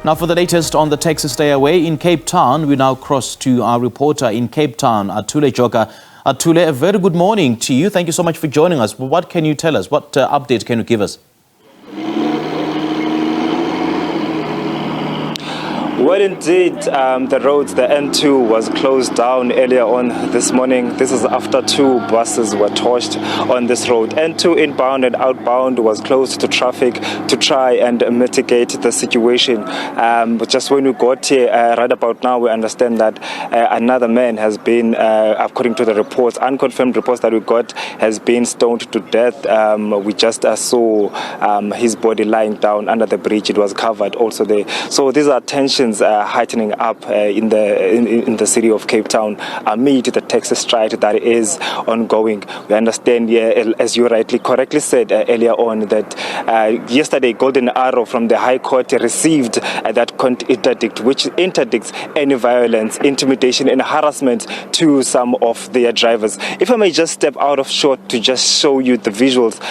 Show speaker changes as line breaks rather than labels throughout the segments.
Now for the latest on the Taxi Stayaway in Cape Town, we now cross to our reporter in Cape Town, Atule Joka. Atule, a very good morning to you. Thank you so much for joining us. What can you tell us? What update can you give us?
Well, indeed, the roads, the N2 was closed down earlier on this morning. This is after 2 buses were torched on this road. N2 inbound and outbound was closed to traffic to try and mitigate the situation. But just when we got here, right about now, we understand that another man has been, according to the reports, unconfirmed reports that we got, has been stoned to death. We just saw his body lying down under the bridge. It was covered also there. So these are tensions heightening up in the city of Cape Town amid the taxi strike that is ongoing. We understand, as you correctly said earlier on, that yesterday Golden Arrow from the High Court received that interdict, which interdicts any violence, intimidation and harassment to some of their drivers. If I may just step out of shot to just show you the visuals,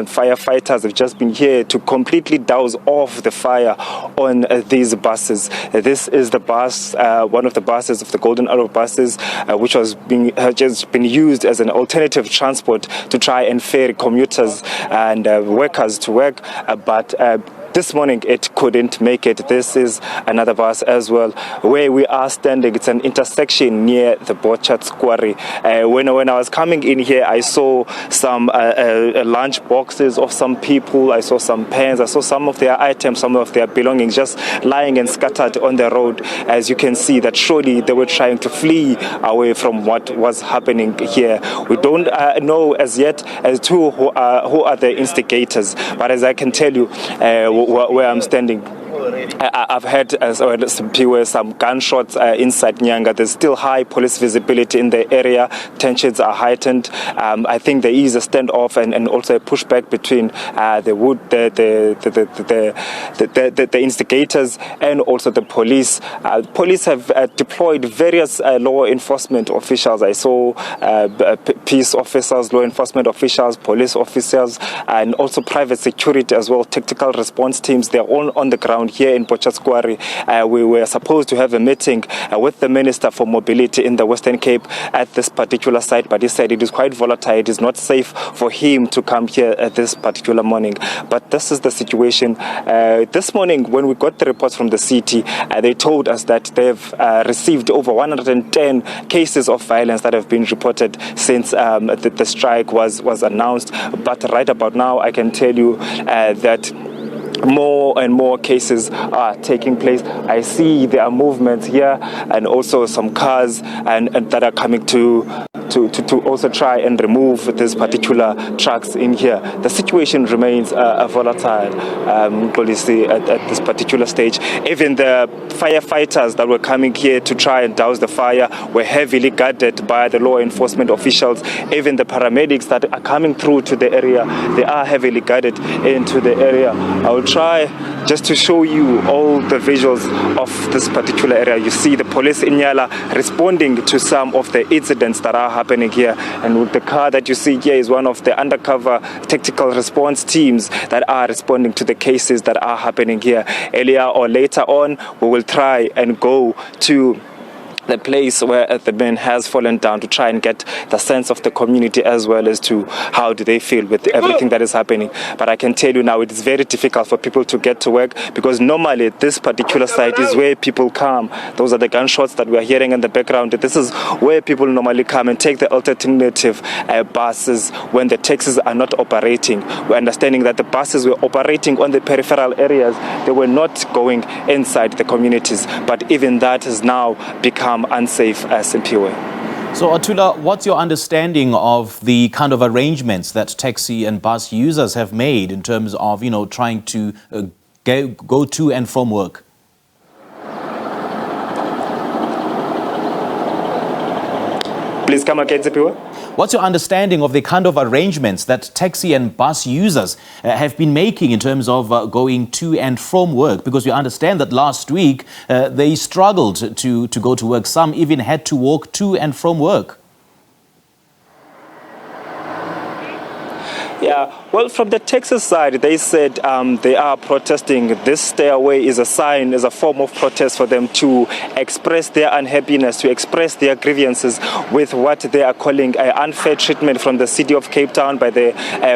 firefighters have just been here to completely douse off the fire on these buses. This is the bus, one of the buses of the Golden Arrow buses, which was just been used as an alternative transport to try and ferry commuters and workers to work, but this morning it couldn't make it. This is another bus as well. Where we are standing, it's an intersection near the Bochat's Quarry. When I was coming in here, I saw some lunch boxes of some people. I saw some pens. I saw some of their items, some of their belongings just lying and scattered on the road. As you can see, that surely they were trying to flee away from what was happening here. We don't know as yet as to who are the instigators, but as I can tell you, where I'm standing, I've heard some gunshots inside Nyanga. There's still high police visibility in the area. Tensions are heightened. I think there is a standoff and also a pushback between the instigators and also the police. Police have deployed various law enforcement officials. I saw peace officers, law enforcement officials, police officers, and also private security as well, tactical response teams. They're all on the ground here in Bochat's Quarry. We were supposed to have a meeting with the Minister for Mobility in the Western Cape at this particular site, but he said it is quite volatile. It is not safe for him to come here at this particular morning. But this is the situation. This morning, when we got the reports from the city, they told us that they've received over 110 cases of violence that have been reported since the strike was announced. But right about now, I can tell you that more and more cases are taking place. I see there are movements here and also some cars and that are coming to also try and remove these particular trucks in here. The situation remains volatile, policy at this particular stage. Even the firefighters that were coming here to try and douse the fire were heavily guarded by the law enforcement officials. Even the paramedics that are coming through to the area, they are heavily guarded into the area. I will try just to show you all the visuals of this particular area. You see the police in Nyala responding to some of the incidents that are happening here, and with the car that you see here is one of the undercover tactical response teams that are responding to the cases that are happening here. Earlier or later on, we will try and go to the place where the man has fallen down to try and get the sense of the community as well as to how do they feel with everything that is happening. But I can tell you now it is very difficult for people to get to work because normally this particular site is where people come. Those are the gunshots that we are hearing in the background. This is where people normally come and take the alternative buses when the taxis are not operating. We're understanding that the buses were operating on the peripheral areas. They were not going inside the communities. But even that has now become unsafe as MPOA.
So Atula, what's your understanding of the kind of arrangements that taxi and bus users have made in terms of, trying to go to and from work?
Please come again, MPOA.
What's your understanding of the kind of arrangements that taxi and bus users have been making in terms of going to and from work? Because we understand that last week they struggled to go to work. Some even had to walk to and from work.
Yeah, well, from the Texas side, they said they are protesting. This stay away is a sign, is a form of protest for them to express their unhappiness, to express their grievances with what they are calling unfair treatment from the city of Cape Town by the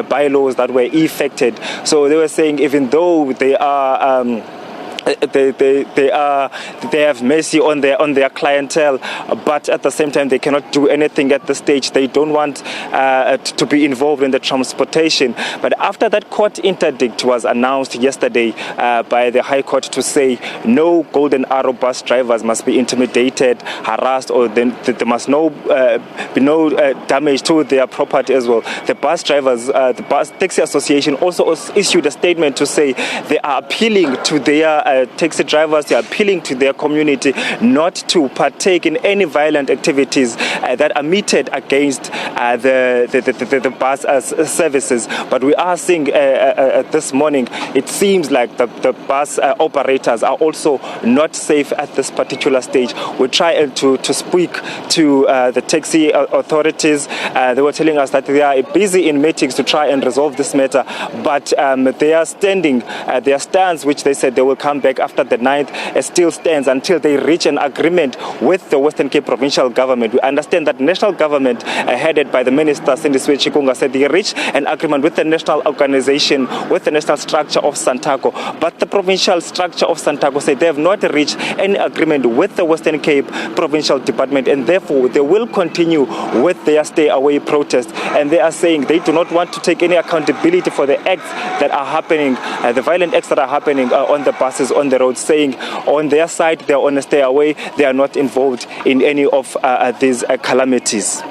bylaws that were effected. So they were saying even though they are they have mercy on their clientele, but at the same time they cannot do anything at this stage. They don't want to be involved in the transportation. But after that court interdict was announced yesterday by the High Court to say no Golden Arrow bus drivers must be intimidated, harassed, or there must be no damage to their property as well. The bus drivers, the Bus Taxi Association also issued a statement to say they are appealing to their taxi drivers, they are appealing to their community not to partake in any violent activities that are meted against the bus services. But we are seeing this morning, it seems like the bus operators are also not safe at this particular stage. We try to speak to the taxi authorities. They were telling us that they are busy in meetings to try and resolve this matter, but they are standing, their stance, which they said they will come back after the 9th, still stands until they reach an agreement with the Western Cape provincial government. We understand that national government, headed by the Minister Sindisiwe Chikunga, said they reached an agreement with the national organization, with the national structure of Santaco. But the provincial structure of Santaco said they have not reached any agreement with the Western Cape provincial department, and therefore they will continue with their stay away protest. And they are saying they do not want to take any accountability for the acts that are happening, the violent acts that are happening on the buses, on the roads, saying on their side they are on a stay away, they are not involved in any of these calamities.